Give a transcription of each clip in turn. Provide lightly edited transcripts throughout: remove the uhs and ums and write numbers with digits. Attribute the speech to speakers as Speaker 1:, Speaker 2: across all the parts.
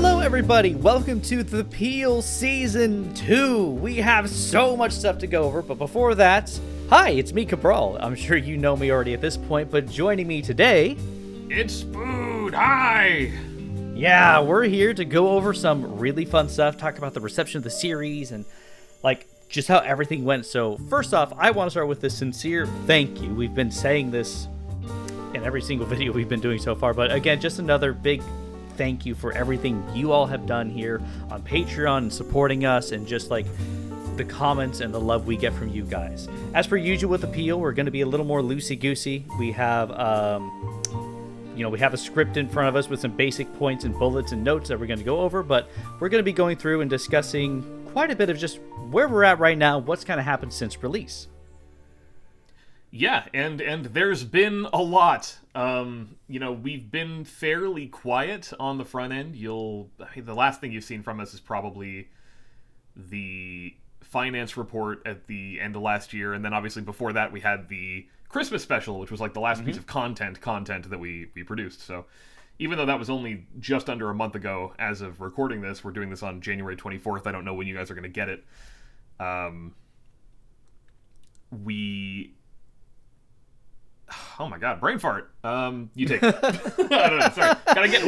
Speaker 1: Hello everybody, welcome to The Peel Season 2. We have so much stuff to go over, but before that, hi, it's me, Cabral. I'm sure you know me already at this point, but joining me today...
Speaker 2: It's Spood, hi!
Speaker 1: Yeah, we're here to go over some really fun stuff, talk about the reception of the series, and, just how everything went. So, first off, I want to start with a sincere thank you. We've been saying this in every single video we've been doing so far, but again, just another big thank you for everything you all have done here on Patreon and supporting us, and just the comments and the love we get from you guys. As per usual with Appeal, we're going to be a little more loosey-goosey. We have we have a script in front of us with some basic points and bullets and notes that we're going to go over, but we're going to be going through and discussing quite a bit of just where we're at right now, what's kind of happened since release.
Speaker 2: Yeah, and there's been a lot. We've been fairly quiet on the front end. The last thing you've seen from us is probably the finance report at the end of last year, and then obviously before that we had the Christmas special, which was the last piece of content that we produced. So even though that was only just under a month ago as of recording this, we're doing this on January 24th. I don't know when you guys are going to get it. Oh my god, brain fart. You take it. I don't know, sorry. Gotta get...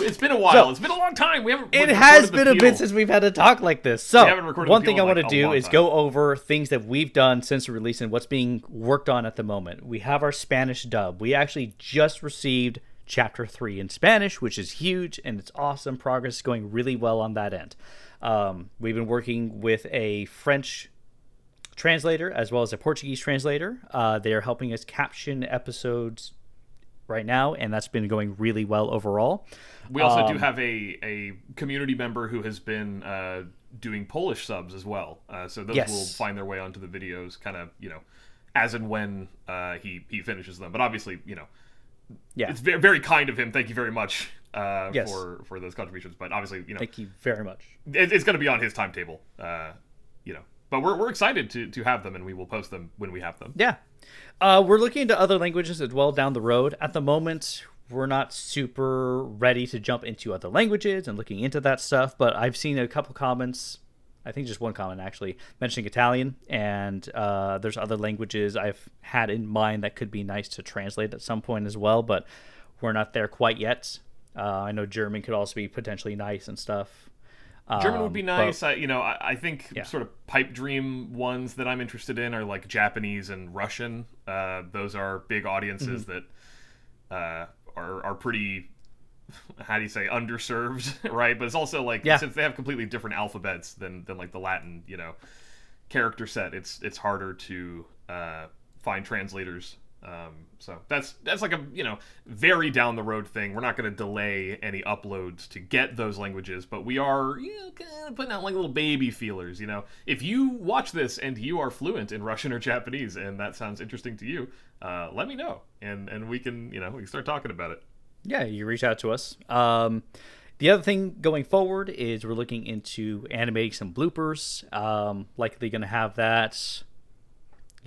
Speaker 2: It's been a while. It's been a long time.
Speaker 1: It has been a bit since we've had to talk like this. So, one thing I want to do is go over things that we've done since the release and what's being worked on at the moment. We have our Spanish dub. We actually just received Chapter 3 in Spanish, which is huge, and it's awesome. Progress is going really well on that end. We've been working with a French translator as well as a Portuguese translator. They're helping us caption episodes right now, and that's been going really well overall.
Speaker 2: We also do have a community member who has been doing Polish subs as well, so those will find their way onto the videos kind of as and when he finishes them. But obviously it's very, very kind of him, thank you very much for those contributions. But obviously
Speaker 1: thank you very much.
Speaker 2: It's going to be on his timetable, But we're excited to have them, and we will post them when we have them.
Speaker 1: Yeah. We're looking into other languages as well down the road. At the moment, we're not super ready to jump into other languages and looking into that stuff, but I've seen a couple comments, I think just one comment actually, mentioning Italian, and there's other languages I've had in mind that could be nice to translate at some point as well, but we're not there quite yet. I know German could also be potentially nice and stuff.
Speaker 2: German would be nice. I think sort of pipe dream ones that I'm interested in are Japanese and Russian. Those are big audiences that are pretty, how do you say, underserved, right? But it's also since they have completely different alphabets than the Latin character set, it's harder to find translators. So that's a very down the road thing. We're not going to delay any uploads to get those languages, but we are kind of putting out little baby feelers. If you watch this and you are fluent in Russian or Japanese and that sounds interesting to you, let me know, and we can we can start talking about it.
Speaker 1: Yeah, you reach out to us. The other thing going forward is we're looking into animating some bloopers. Likely going to have that.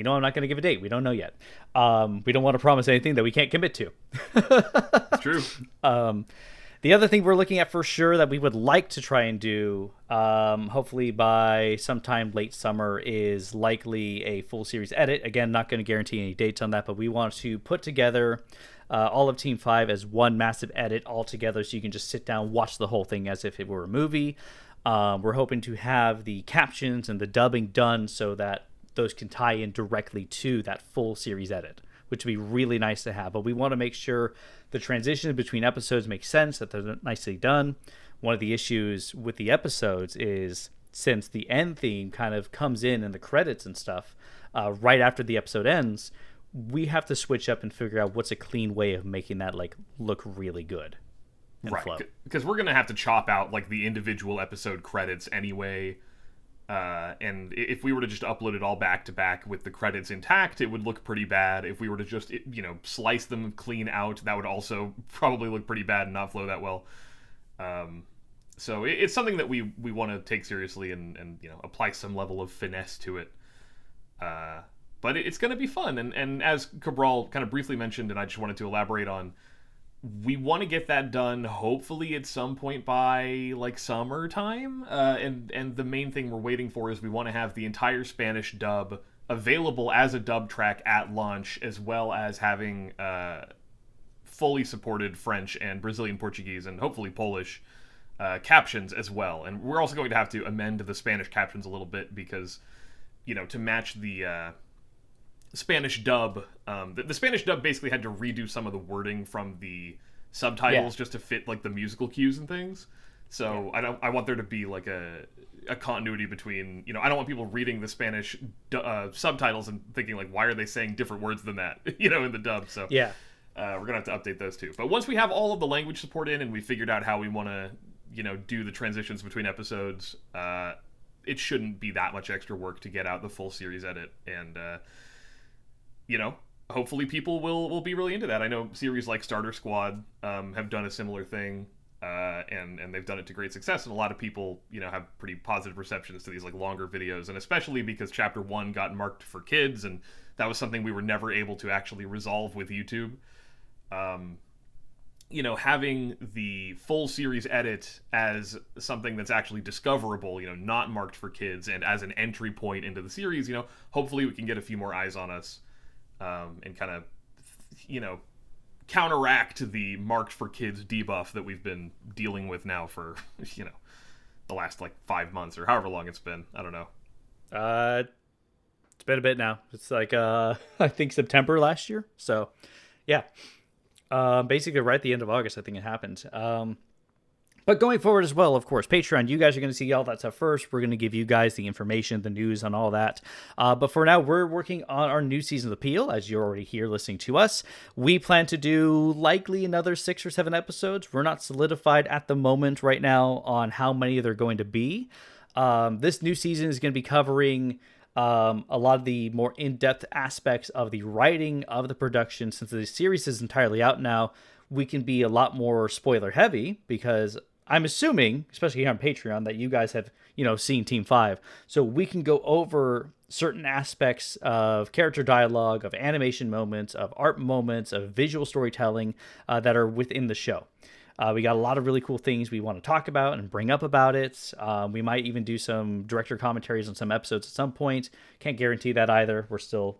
Speaker 1: I'm not going to give a date. We don't know yet. We don't want to promise anything that we can't commit to.
Speaker 2: It's true.
Speaker 1: The other thing we're looking at for sure that we would like to try and do, hopefully by sometime late summer, is likely a full series edit. Again, not going to guarantee any dates on that, but we want to put together all of Team 5 as one massive edit all together, so you can just sit down, watch the whole thing as if it were a movie. We're hoping to have the captions and the dubbing done so that those can tie in directly to that full series edit, which would be really nice to have. But we want to make sure the transitions between episodes make sense, that they're nicely done. One of the issues with the episodes is, since the end theme kind of comes in the credits and stuff right after the episode ends, we have to switch up and figure out what's a clean way of making that look really good.
Speaker 2: Right, because we're going to have to chop out the individual episode credits anyway. And if we were to just upload it all back to back with the credits intact, it would look pretty bad. If we were to just, slice them clean out, that would also probably look pretty bad and not flow that well. So it's something that we want to take seriously and apply some level of finesse to it. But it's going to be fun. And as Cabral kind of briefly mentioned, and I just wanted to elaborate on, we want to get that done hopefully at some point by like summertime. And the main thing we're waiting for is we want to have the entire Spanish dub available as a dub track at launch, as well as having fully supported French and Brazilian Portuguese and hopefully Polish captions as well. And we're also going to have to amend the Spanish captions a little bit because, to match the Spanish dub, the Spanish dub basically had to redo some of the wording from the subtitles just to fit like the musical cues and things. So I want there to be like a continuity between, I don't want people reading the Spanish subtitles and thinking like, why are they saying different words than that, in the dub. So we're gonna have to update those too. But once we have all of the language support in and we figured out how we want to, do the transitions between episodes, it shouldn't be that much extra work to get out the full series edit. And hopefully people will be really into that. I know series like Starter Squad have done a similar thing, and they've done it to great success. And a lot of people, have pretty positive receptions to these like longer videos, and especially because Chapter 1 got marked for kids, and that was something we were never able to actually resolve with YouTube. Having the full series edit as something that's actually discoverable, not marked for kids, and as an entry point into the series, hopefully we can get a few more eyes on us. And kind of, counteract the marked for kids debuff that we've been dealing with now for, the last like 5 months or however long it's been. I don't know.
Speaker 1: It's been a bit now. It's like, I think September last year. So yeah, basically right at the end of August, I think it happened. But going forward as well, of course, Patreon, you guys are going to see all that stuff first. We're going to give you guys the information, the news on all that. But for now, we're working on our new season of Appeal, as you're already here listening to us. We plan to do likely another 6 or 7 episodes. We're not solidified at the moment right now on how many they're going to be. This new season is going to be covering a lot of the more in-depth aspects of the writing of the production. Since the series is entirely out now, we can be a lot more spoiler heavy because I'm assuming, especially here on Patreon, that you guys have, seen Team 5. So we can go over certain aspects of character dialogue, of animation moments, of art moments, of visual storytelling that are within the show. We got a lot of really cool things we want to talk about and bring up about it. We might even do some director commentaries on some episodes at some point. Can't guarantee that either. We're still,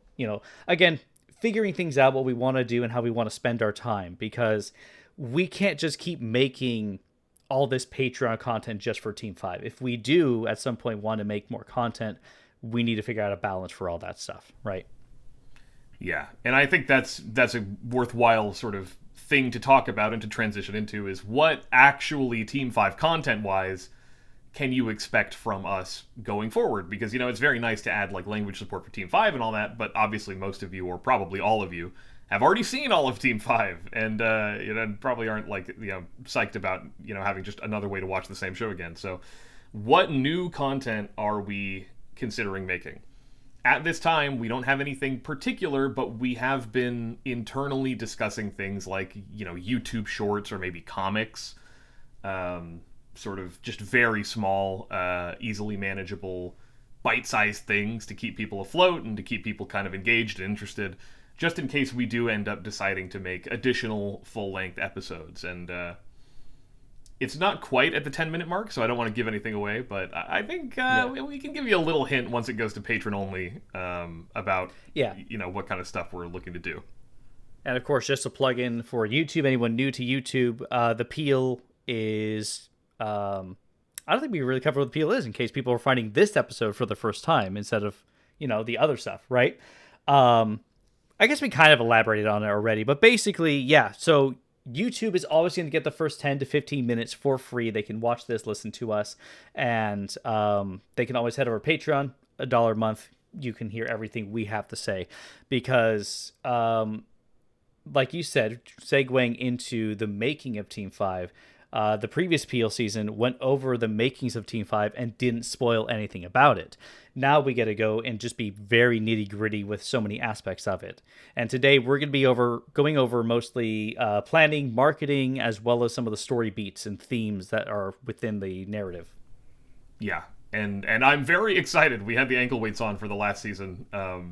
Speaker 1: again, figuring things out, what we want to do and how we want to spend our time, because we can't just keep making all this Patreon content just for Team 5. If we do at some point want to make more content, we need to figure out a balance for all that stuff, right?
Speaker 2: Yeah, and I think that's a worthwhile sort of thing to talk about and to transition into, is what actually Team 5 content-wise can you expect from us going forward? Because, it's very nice to add like language support for Team 5 and all that, but obviously most of you, or probably all of you, have already seen all of Team 5 and probably aren't like psyched about having just another way to watch the same show again. So what new content are we considering making? At this time, we don't have anything particular, but we have been internally discussing things like YouTube shorts or maybe comics, sort of just very small, easily manageable, bite-sized things to keep people afloat and to keep people kind of engaged and interested, just in case we do end up deciding to make additional full-length episodes. And it's not quite at the 10-minute mark, so I don't want to give anything away, but I think we can give you a little hint once it goes to patron only about what kind of stuff we're looking to do.
Speaker 1: And of course, just to plug in for YouTube, anyone new to YouTube, the Peel is... I don't think we really covered what the Peel is in case people are finding this episode for the first time instead of, the other stuff, right? I guess we kind of elaborated on it already, but basically, yeah. So YouTube is always going to get the first 10 to 15 minutes for free. They can watch this, listen to us, and they can always head over to Patreon, $1 a month. You can hear everything we have to say because, like you said, segueing into the making of Team 5, the previous Peel season went over the makings of Team 5 and didn't spoil anything about it. Now we get to go and just be very nitty-gritty with so many aspects of it. And today we're going to be going over mostly planning, marketing, as well as some of the story beats and themes that are within the narrative.
Speaker 2: Yeah. and I'm very excited. We had the ankle weights on for the last season,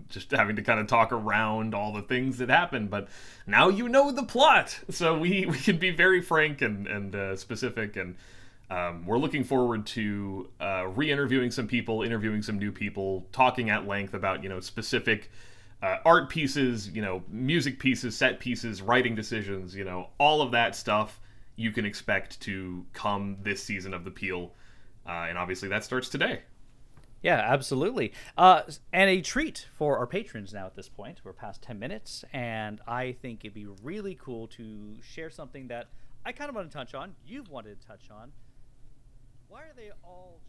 Speaker 2: just having to kind of talk around all the things that happened. But now you know the plot, so we can be very frank and specific. And we're looking forward to re-interviewing some people, interviewing some new people, talking at length about specific art pieces, music pieces, set pieces, writing decisions, all of that stuff you can expect to come this season of The Peel. And obviously that starts today.
Speaker 1: Yeah, absolutely. And a treat for our patrons now at this point. We're past 10 minutes, and I think it'd be really cool to share something that I kind of want to touch on. You've wanted to touch on. Why are they all